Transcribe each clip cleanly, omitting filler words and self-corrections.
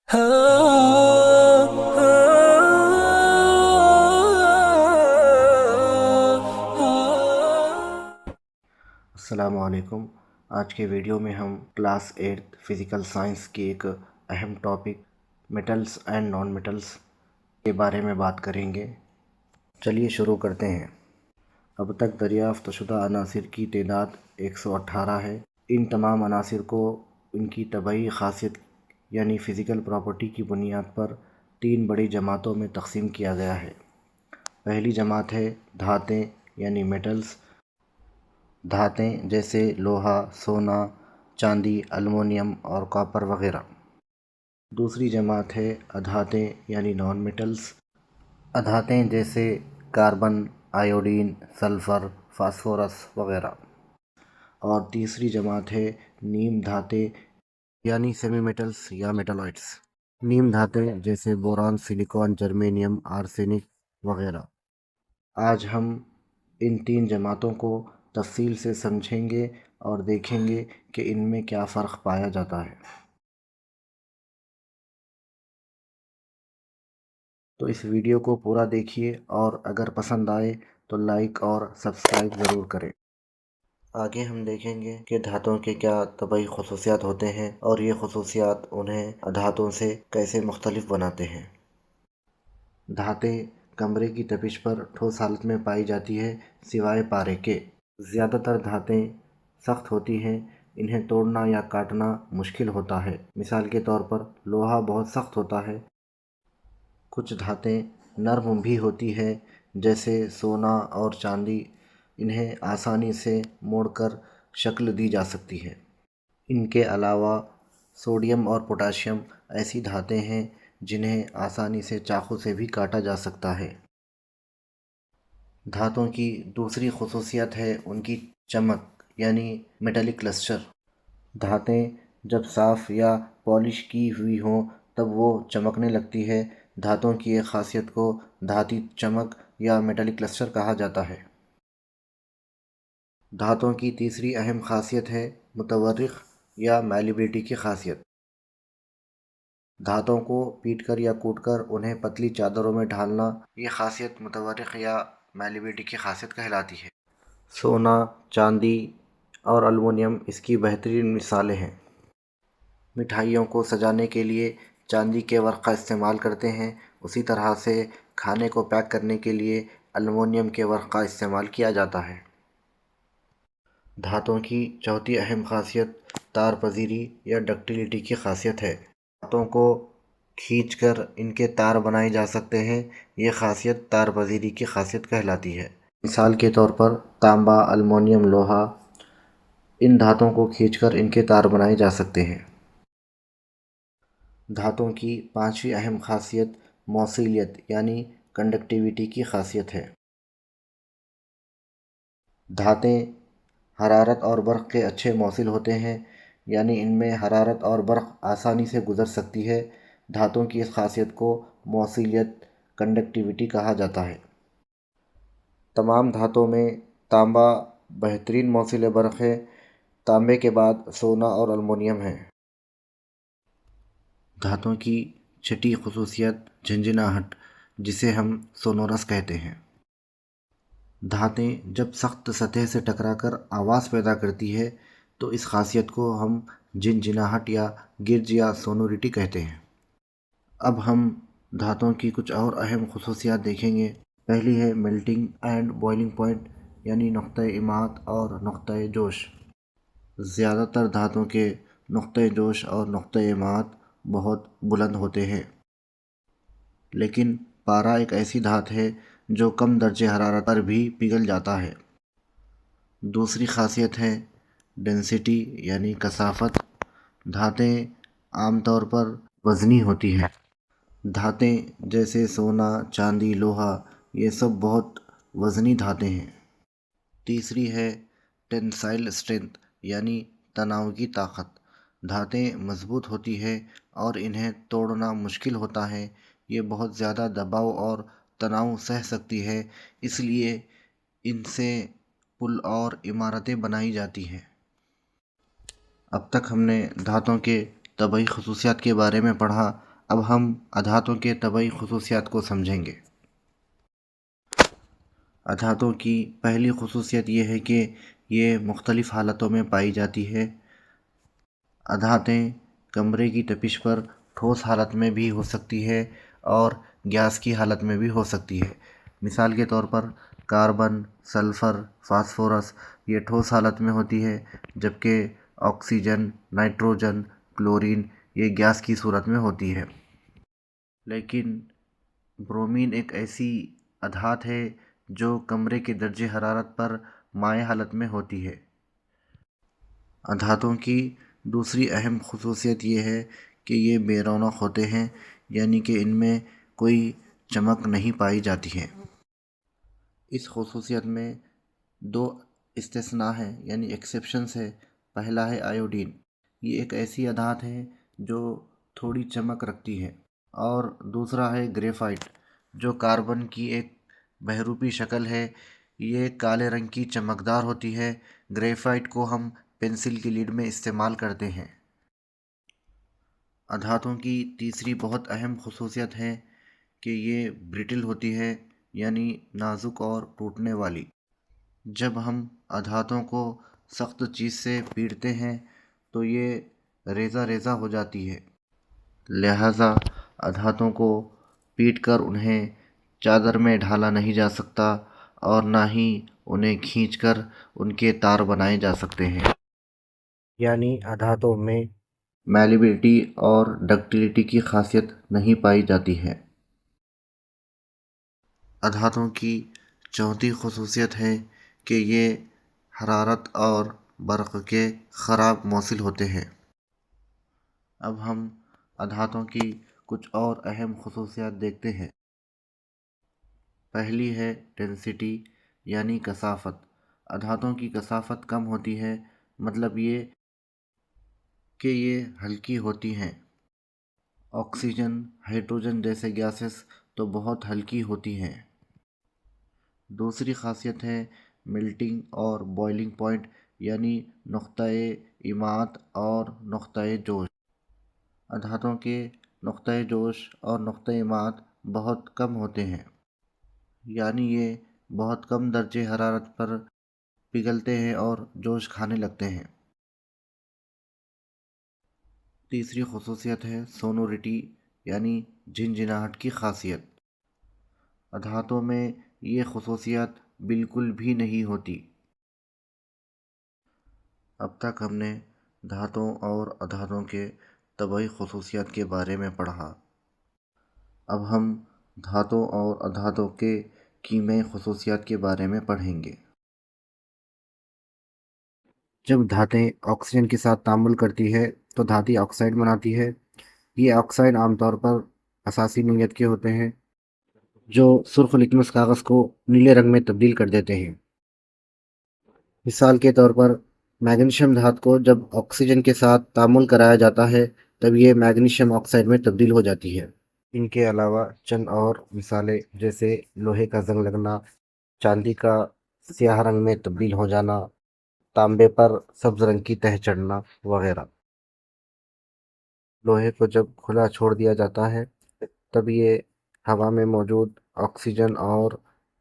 السلام علیکم۔ آج کے ویڈیو میں ہم کلاس 8 فزیکل سائنس کی ایک اہم topic metals and non metals کے بارے میں بات کریں گے۔ چلیے شروع کرتے ہیں۔ اب تک دریافت شدہ عناصر کی تعداد 118 ہے۔ ان تمام عناصر کو ان کی طبعی خاصیت یعنی فزیکل پراپرٹی کی بنیاد پر 3 بڑی جماعتوں میں تقسیم کیا گیا ہے۔ پہلی جماعت ہے دھاتیں یعنی میٹلز۔ دھاتیں جیسے لوہا، سونا، چاندی، المونیم اور کاپر وغیرہ۔ دوسری جماعت ہے ادھاتیں یعنی نان میٹلز۔ ادھاتیں جیسے کاربن، آیوڈین، سلفر، فاسفورس وغیرہ۔ اور تیسری جماعت ہے نیم دھاتیں یعنی سیمی میٹلز یا میٹالائٹس۔ نیم دھاتیں جیسے بوران، سلیکان، جرمینیم، آرسینک وغیرہ۔ آج ہم ان 3 جماعتوں کو تفصیل سے سمجھیں گے اور دیکھیں گے کہ ان میں کیا فرق پایا جاتا ہے۔ تو اس ویڈیو کو پورا دیکھیے اور اگر پسند آئے تو لائک اور سبسکرائب ضرور کریں۔ آگے ہم دیکھیں گے کہ دھاتوں کے کیا طبعی خصوصیات ہوتے ہیں اور یہ خصوصیات انہیں دھاتوں سے کیسے مختلف بناتے ہیں۔ دھاتیں کمرے کی تپش پر ٹھوس حالت میں پائی جاتی ہے سوائے پارے کے۔ زیادہ تر دھاتیں سخت ہوتی ہیں، انہیں توڑنا یا کاٹنا مشکل ہوتا ہے۔ مثال کے طور پر لوہا بہت سخت ہوتا ہے۔ کچھ دھاتیں نرم بھی ہوتی ہیں جیسے سونا اور چاندی، انہیں آسانی سے موڑ کر شکل دی جا سکتی ہے۔ ان کے علاوہ سوڈیم اور پوٹاشیم ایسی دھاتیں ہیں جنہیں آسانی سے چاقو سے بھی کاٹا جا سکتا ہے۔ دھاتوں کی دوسری خصوصیت ہے ان کی چمک یعنی میٹلک لسٹر۔ دھاتیں جب صاف یا پالش کی ہوئی ہوں تب وہ چمکنے لگتی ہے۔ دھاتوں کی ایک خاصیت کو دھاتی چمک یا میٹلک لسٹر کہا جاتا ہے۔ دھاتوں کی تیسری اہم خاصیت ہے متورق یا میلیبلٹی کی خاصیت۔ دھاتوں کو پیٹ کر یا کوٹ کر انہیں پتلی چادروں میں ڈھالنا، یہ خاصیت متورق یا میلیبلٹی کی خاصیت کہلاتی ہے۔ سونا، چاندی اور المونیم اس کی بہترین مثالیں ہیں۔ مٹھائیوں کو سجانے کے لیے چاندی کے ورق کا استعمال کرتے ہیں، اسی طرح سے کھانے کو پیک کرنے کے لیے المونیم کے ورق کا استعمال کیا جاتا ہے۔ دھاتوں کی چوتھی اہم خاصیت تار پذیری یا ڈکٹیلیٹی کی خاصیت ہے۔ دھاتوں کو کھینچ کر ان کے تار بنائے جا سکتے ہیں، یہ خاصیت تار پذیری کی خاصیت کہلاتی ہے۔ مثال کے طور پر تانبا، المونیم، لوہا، ان دھاتوں کو کھینچ کر ان کے تار بنائے جا سکتے ہیں۔ دھاتوں کی پانچویں اہم خاصیت موصلیت یعنی کنڈکٹیوٹی کی خاصیت ہے۔ دھاتیں حرارت اور برق کے اچھے موصل ہوتے ہیں، یعنی ان میں حرارت اور برق آسانی سے گزر سکتی ہے۔ دھاتوں کی اس خاصیت کو موصلیت کنڈکٹیوٹی کہا جاتا ہے۔ تمام دھاتوں میں تانبا بہترین موصل برق ہے، تانبے کے بعد سونا اور المونیم ہیں۔ دھاتوں کی چھٹی خصوصیت جھنجھناہٹ، جسے ہم سونورس کہتے ہیں۔ دھاتیں جب سخت سطح سے ٹکرا کر آواز پیدا کرتی ہے تو اس خاصیت کو ہم جھنجھناہٹ یا گرج یا سونوریٹی کہتے ہیں۔ اب ہم دھاتوں کی کچھ اور اہم خصوصیات دیکھیں گے۔ پہلی ہے میلٹنگ اینڈ بوائلنگ پوائنٹ یعنی نقطۂ اماط اور نقطۂ جوش۔ زیادہ تر دھاتوں کے نقطۂ جوش اور نقطۂ اماط بہت بلند ہوتے ہیں، لیکن پارا ایک ایسی دھات ہے جو کم درجہ حرارت پر بھی پگھل جاتا ہے۔ دوسری خاصیت ہے ڈینسٹی یعنی کثافت۔ دھاتیں عام طور پر وزنی ہوتی ہیں۔ دھاتیں جیسے سونا، چاندی، لوہا، یہ سب بہت وزنی دھاتیں ہیں۔ تیسری ہے ٹینسائل اسٹرینتھ یعنی تناؤ کی طاقت۔ دھاتیں مضبوط ہوتی ہیں اور انہیں توڑنا مشکل ہوتا ہے، یہ بہت زیادہ دباؤ اور تناؤ سہہ سکتی ہے، اس لیے ان سے پل اور عمارتیں بنائی جاتی ہیں۔ اب تک ہم نے دھاتوں کے طبعی خصوصیات کے بارے میں پڑھا، اب ہم ادھاتوں کے طبعی خصوصیات کو سمجھیں گے۔ ادھاتوں کی پہلی خصوصیت یہ ہے کہ یہ مختلف حالتوں میں پائی جاتی ہے۔ ادھاتیں کمرے کی تپش پر ٹھوس حالت میں بھی ہو سکتی ہے اور گیس کی حالت میں بھی ہو سکتی ہے۔ مثال کے طور پر کاربن، سلفر، فاسفورس یہ ٹھوس حالت میں ہوتی ہے، جبکہ آکسیجن، نائٹروجن، کلورین یہ گیس کی صورت میں ہوتی ہے۔ لیکن برومین ایک ایسی ادھات ہے جو کمرے کے درجہ حرارت پر مائع حالت میں ہوتی ہے۔ ادھاتوں کی دوسری اہم خصوصیت یہ ہے کہ یہ بے رونق ہوتے ہیں، یعنی کہ ان میں کوئی چمک نہیں پائی جاتی ہے۔ اس خصوصیت میں دو استثناء ہیں، یعنی ایکسیپشنز ہے۔ پہلا ہے آیوڈین، یہ ایک ایسی ادھات ہے جو تھوڑی چمک رکھتی ہے، اور دوسرا ہے گریفائٹ جو کاربن کی ایک بہروپی شکل ہے، یہ کالے رنگ کی چمکدار ہوتی ہے۔ گریفائٹ کو ہم پینسل کی لیڈ میں استعمال کرتے ہیں۔ ادھاتوں کی تیسری بہت اہم خصوصیت ہے کہ یہ برٹل ہوتی ہے، یعنی نازک اور ٹوٹنے والی۔ جب ہم ادھاتوں کو سخت چیز سے پیٹتے ہیں تو یہ ریزہ ریزہ ہو جاتی ہے، لہٰذا ادھاتوں کو پیٹ کر انہیں چادر میں ڈھالا نہیں جا سکتا، اور نہ ہی انہیں کھینچ کر ان کے تار بنائے جا سکتے ہیں۔ یعنی ادھاتوں میں میلیبلٹی اور ڈکٹیلٹی کی خاصیت نہیں پائی جاتی ہے۔ ادھاتوں کی چوتھی خصوصیت ہے کہ یہ حرارت اور برق کے خراب موصل ہوتے ہیں۔ اب ہم ادھاتوں کی کچھ اور اہم خصوصیات دیکھتے ہیں۔ پہلی ہے ڈینسٹی، یعنی کثافت۔ ادھاتوں کی کثافت کم ہوتی ہے، مطلب یہ کہ یہ ہلکی ہوتی ہیں۔ آکسیجن، ہائیڈروجن جیسے گیسز تو بہت ہلکی ہوتی ہیں۔ دوسری خاصیت ہے میلٹنگ اور بوائلنگ پوائنٹ، یعنی نقطۂ اماعت اور نقطۂ جوش۔ ادھاتوں کے نقطۂ جوش اور نقطۂ اماعت بہت کم ہوتے ہیں، یعنی یہ بہت کم درجہ حرارت پر پگھلتے ہیں اور جوش کھانے لگتے ہیں۔ تیسری خصوصیت ہے سونوریٹی، یعنی جھنجھناہٹ کی خاصیت۔ ادھاتوں میں یہ خصوصیت بالکل بھی نہیں ہوتی۔ اب تک ہم نے دھاتوں اور ادھاتوں کے طبعی خصوصیات کے بارے میں پڑھا۔ اب ہم دھاتوں اور ادھاتوں کے کیمیائی خصوصیات کے بارے میں پڑھیں گے۔ جب دھاتیں آکسیجن کے ساتھ تعامل کرتی ہے تو دھاتی آکسائڈ بناتی ہے۔ یہ آکسائڈ عام طور پر اساسی نوعیت کے ہوتے ہیں جو سرخ لٹمس کاغذ کو نیلے رنگ میں تبدیل کر دیتے ہیں۔ مثال کے طور پر میگنیشیم دھات کو جب آکسیجن کے ساتھ تعامل کرایا جاتا ہے تب یہ میگنیشیم آکسائڈ میں تبدیل ہو جاتی ہے۔ ان کے علاوہ چند اور مثالیں جیسے لوہے کا زنگ لگنا، چاندی کا سیاہ رنگ میں تبدیل ہو جانا، تانبے پر سبز رنگ کی تہ چڑھنا وغیرہ۔ لوہے کو جب کھلا چھوڑ دیا جاتا ہے تب یہ ہوا میں موجود آکسیجن اور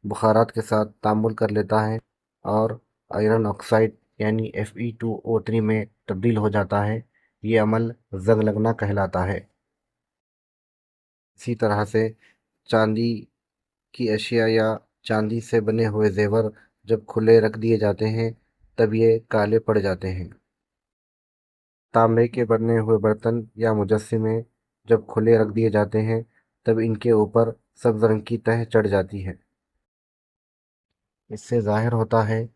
بخارات کے ساتھ تعامل کر لیتا ہے اور آئرن آکسائڈ یعنی Fe2O3 میں تبدیل ہو جاتا ہے۔ یہ عمل زنگ لگنا کہلاتا ہے۔ اسی طرح سے چاندی کی اشیاء یا چاندی سے بنے ہوئے زیور جب کھلے رکھ دیے جاتے ہیں تب یہ کالے پڑ جاتے ہیں۔ تانبے کے بنے ہوئے برتن یا مجسمے جب کھلے رکھ دیے جاتے ہیں تب ان کے اوپر سبز رنگ کی تہ چڑھ جاتی ہے۔ اس سے ظاہر ہوتا ہے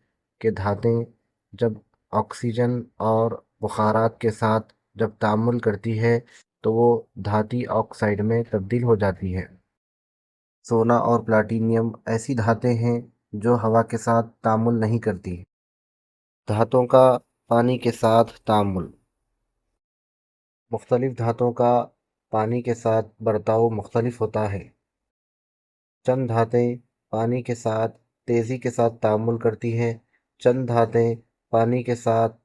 کہ دھاتیں جب آکسیجن اور بخارات کے ساتھ جب تعامل کرتی ہے تو وہ دھاتی آکسائڈ میں تبدیل ہو جاتی ہے۔ سونا اور پلاٹینیم ایسی دھاتیں ہیں جو ہوا کے ساتھ تعامل نہیں کرتی۔ دھاتوں کا پانی کے ساتھ تعامل۔ مختلف دھاتوں کا پانی کے ساتھ برتاؤ مختلف ہوتا ہے۔ چند دھاتیں پانی کے ساتھ تیزی کے ساتھ تعامل کرتی ہیں، چند دھاتیں پانی کے ساتھ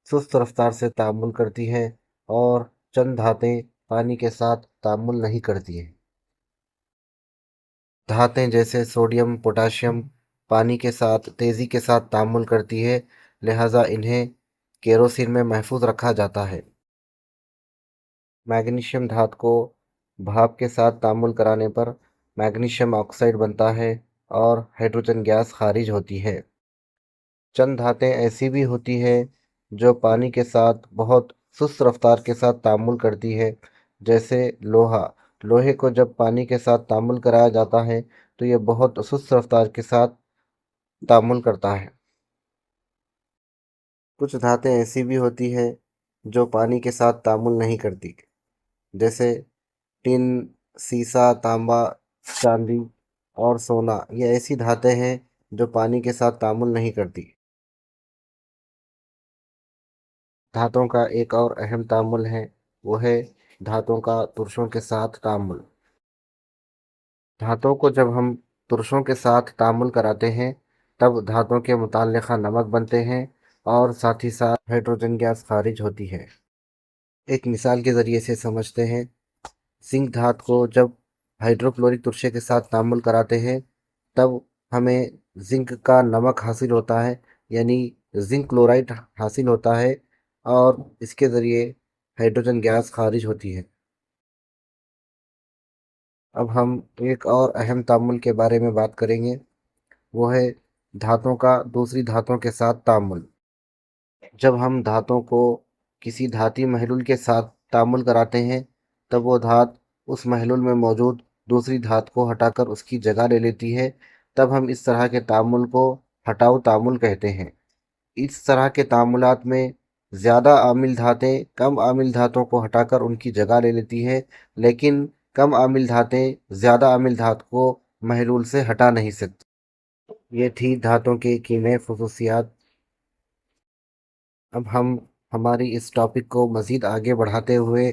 سست رفتار سے تعامل کرتی ہیں، اور چند دھاتیں پانی کے ساتھ تعامل نہیں کرتی ہیں۔ دھاتیں جیسے سوڈیم، پوٹاشیم پانی کے ساتھ تیزی کے ساتھ تعامل کرتی ہے، لہٰذا انہیں کیروسین میں محفوظ رکھا جاتا ہے۔ میگنیشیم دھات کو بھاپ کے ساتھ تعامل کرانے پر میگنیشیم آکسائڈ بنتا ہے اور ہائیڈروجن گیس خارج ہوتی ہے۔ چند دھاتیں ایسی بھی ہوتی ہیں جو پانی کے ساتھ بہت سست رفتار کے ساتھ تعامل کرتی ہے، جیسے لوہا۔ لوہے کو جب پانی کے ساتھ تعامل کرایا جاتا ہے تو یہ بہت سست رفتار کے ساتھ تعامل کرتا ہے۔ کچھ دھاتیں ایسی بھی ہوتی ہیں جو پانی کے ساتھ تعامل نہیں کرتی، جیسے ٹن، سیسا، تانبا، چاندی اور سونا۔ یہ ایسی دھاتیں ہیں جو پانی کے ساتھ تعامل نہیں کرتی۔ دھاتوں کا ایک اور اہم تعامل ہے، وہ ہے دھاتوں کا ترشوں کے ساتھ تعامل۔ دھاتوں کو جب ہم ترشوں کے ساتھ تعامل کراتے ہیں تب دھاتوں کے متعلقہ نمک بنتے ہیں اور ساتھ ہی ساتھ ہائیڈروجن گیس خارج ہوتی ہے۔ ایک مثال کے ذریعے سے سمجھتے ہیں۔ زنک دھات کو جب ہائیڈروکلورک ترشے کے ساتھ تعامل کراتے ہیں تب ہمیں زنک کا نمک حاصل ہوتا ہے، یعنی زنک کلورائڈ حاصل ہوتا ہے، اور اس کے ذریعے ہائیڈروجن گیس خارج ہوتی ہے۔ اب ہم ایک اور اہم تعامل کے بارے میں بات کریں گے، وہ ہے دھاتوں کا دوسری دھاتوں کے ساتھ تعامل۔ جب ہم دھاتوں کو کسی دھاتی محلول کے ساتھ تعامل کراتے ہیں تب وہ دھات اس محلول میں موجود دوسری دھات کو ہٹا کر اس کی جگہ لے لیتی ہے، تب ہم اس طرح کے تعامل کو ہٹاؤ تعامل کہتے ہیں۔ اس طرح کے تعاملات میں زیادہ عامل دھاتیں کم عامل دھاتوں کو ہٹا کر ان کی جگہ لے لیتی ہے، لیکن کم عامل دھاتیں زیادہ عامل دھات کو محلول سے ہٹا نہیں سکتی۔ یہ تھی دھاتوں کے کیمیائی خصوصیات۔ اب ہم ہماری اس ٹاپک کو مزید آگے بڑھاتے ہوئے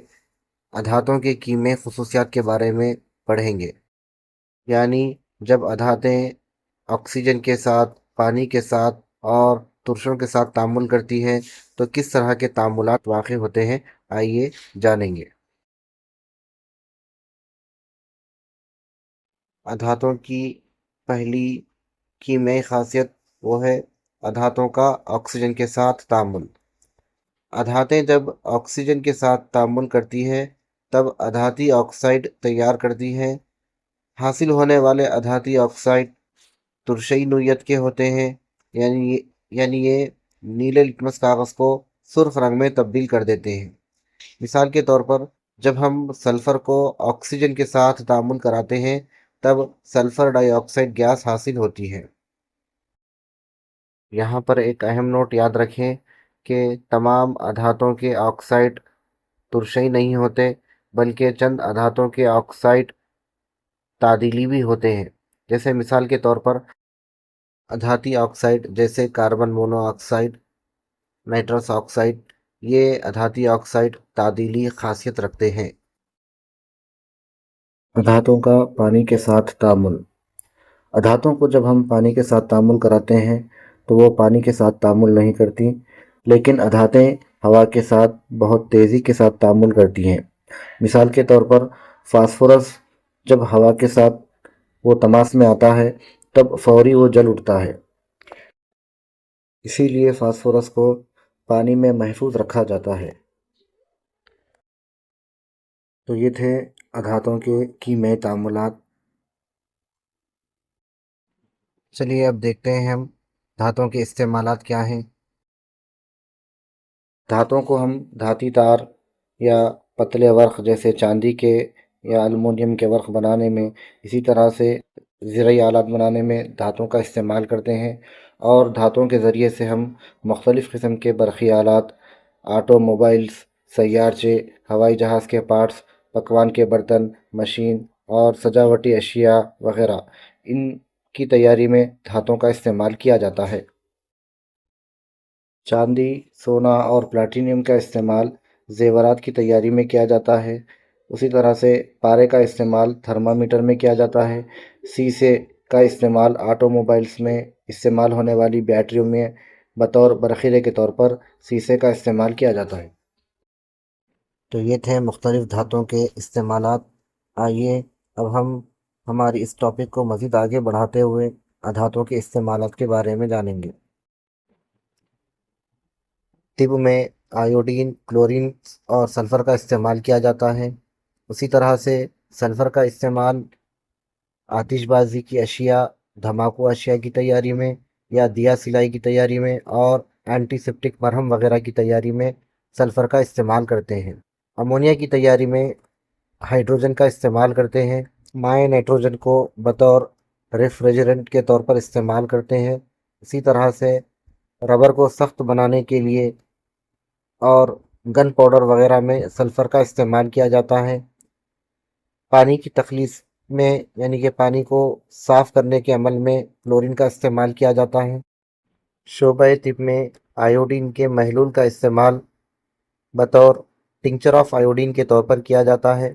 دھاتوں کے کیمیائی خصوصیات کے بارے میں پڑھیں گے، یعنی جب دھاتیں آکسیجن کے ساتھ، پانی کے ساتھ اور ترشوں کے ساتھ تعامل کرتی ہیں تو کس طرح کے تعاملات واقع ہوتے ہیں، آئیے جانیں گے۔ دھاتوں کی پہلی کیمیائی خاصیت وہ ہے دھاتوں کا آکسیجن کے ساتھ تعامل۔ دھاتیں جب آکسیجن کے ساتھ تعامل کرتی ہیں تب دھاتی آکسائڈ تیار کرتی ہیں۔ حاصل ہونے والے دھاتی آکسائڈ ترشئی نوعیت کے ہوتے ہیں، یعنی یہ نیلے لٹمس کاغذ کو سرخ رنگ میں تبدیل کر دیتے ہیں۔ مثال کے طور پر جب ہم سلفر کو آکسیجن کے ساتھ تعامل کراتے ہیں تب سلفر ڈائی آکسائڈ گیس حاصل ہوتی ہے۔ یہاں پر ایک اہم نوٹ یاد رکھیں کہ تمام دھاتوں کے آکسائڈ ترشئی نہیں ہوتے، بلکہ چند دھاتوں کے آکسائڈ تعدیلی بھی ہوتے ہیں۔ جیسے مثال کے طور پر دھاتی آکسائڈ جیسے carbon mono oxide, nitrous oxide, یہ دھاتی آکسائڈ تعدیلی خاصیت رکھتے ہیں۔ دھاتوں کا پانی کے ساتھ تعامل۔ دھاتوں کو جب ہم پانی کے ساتھ تعامل کراتے ہیں تو وہ پانی کے ساتھ تعامل نہیں کرتی، لیکن دھاتیں ہوا کے ساتھ بہت تیزی کے ساتھ تعامل کرتی ہیں۔ مثال کے طور پر فاسفورس جب ہوا کے ساتھ وہ تماس میں آتا ہے تب فوری وہ جل اٹھتا ہے، اسی لیے فاسفورس کو پانی میں محفوظ رکھا جاتا ہے۔ تو یہ تھے دھاتوں کے کیمیائی تعاملات۔ چلیے اب دیکھتے ہیں ہم دھاتوں کے استعمالات کیا ہیں۔ دھاتوں کو ہم دھاتی تار یا پتلے ورق جیسے چاندی کے یا الومینیم کے ورق بنانے میں، اسی طرح سے زرعی آلات بنانے میں دھاتوں کا استعمال کرتے ہیں، اور دھاتوں کے ذریعے سے ہم مختلف قسم کے برقی آلات، آٹو موبائلز، سیارچے، ہوائی جہاز کے پارٹس، پکوان کے برتن، مشین اور سجاوٹی اشیاء وغیرہ، ان کی تیاری میں دھاتوں کا استعمال کیا جاتا ہے۔ چاندی، سونا اور پلاٹینیم کا استعمال زیورات کی تیاری میں کیا جاتا ہے۔ اسی طرح سے پارے کا استعمال تھرمامیٹر میں کیا جاتا ہے۔ سیسے کا استعمال آٹو موبائلز میں استعمال ہونے والی بیٹریوں میں بطور ذخیرے کے طور پر سیسے کا استعمال کیا جاتا ہے۔ تو یہ تھے مختلف دھاتوں کے استعمالات۔ آئیے اب ہم ہماری اس ٹاپک کو مزید آگے بڑھاتے ہوئے دھاتوں کے استعمالات کے بارے میں جانیں گے۔ طب میں آیوڈین، کلورین اور سلفر کا استعمال کیا جاتا ہے۔ اسی طرح سے سلفر کا استعمال آتش بازی کی اشیاء، دھماکو اشیاء کی تیاری میں یا دیا سلائی کی تیاری میں اور اینٹی سیپٹک مرہم وغیرہ کی تیاری میں سلفر کا استعمال کرتے ہیں۔ امونیا کی تیاری میں ہائیڈروجن کا استعمال کرتے ہیں۔ مائع نائٹروجن کو بطور ریفریجرنٹ کے طور پر استعمال کرتے ہیں۔ اسی طرح سے ربر کو سخت بنانے کے لیے اور گن پاؤڈر وغیرہ میں سلفر کا استعمال کیا جاتا ہے۔ پانی کی تخلیص میں یعنی کہ پانی کو صاف کرنے کے عمل میں کلورین کا استعمال کیا جاتا ہے۔ شعبہ طب میں آیوڈین کے محلول کا استعمال بطور ٹنکچر آف آیوڈین کے طور پر کیا جاتا ہے۔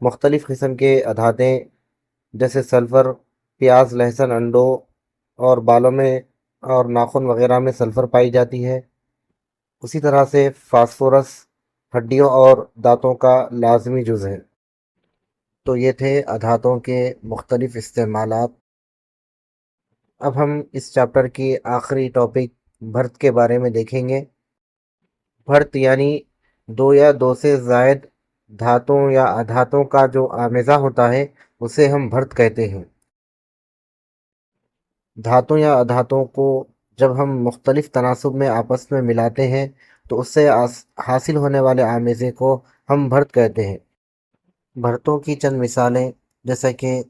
مختلف قسم کے دھاتیں جیسے سلفر پیاز، لہسن، انڈوں اور بالوں میں اور ناخن وغیرہ میں سلفر پائی جاتی ہے۔ اسی طرح سے فاسفورس ہڈیوں اور دانتوں کا لازمی جز ہے۔ تو یہ تھے دھاتوں کے مختلف استعمالات۔ اب ہم اس چیپٹر کی آخری ٹاپک بھرت کے بارے میں دیکھیں گے۔ بھرت یعنی دو یا دو سے زائد دھاتوں یا ادھاتوں کا جو آمیزہ ہوتا ہے اسے ہم بھرت کہتے ہیں۔ دھاتوں یا ادھاتوں کو جب ہم مختلف تناسب میں آپس میں ملاتے ہیں تو اس سے حاصل ہونے والے آمیزے کو ہم بھرت کہتے ہیں۔ بھرتوں کی چند مثالیں جیسے کہ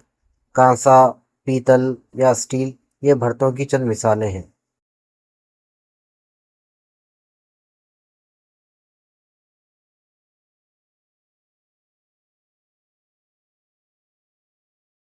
کانسا، پیتل یا اسٹیل، یہ بھرتوں کی چند مثالیں ہیں۔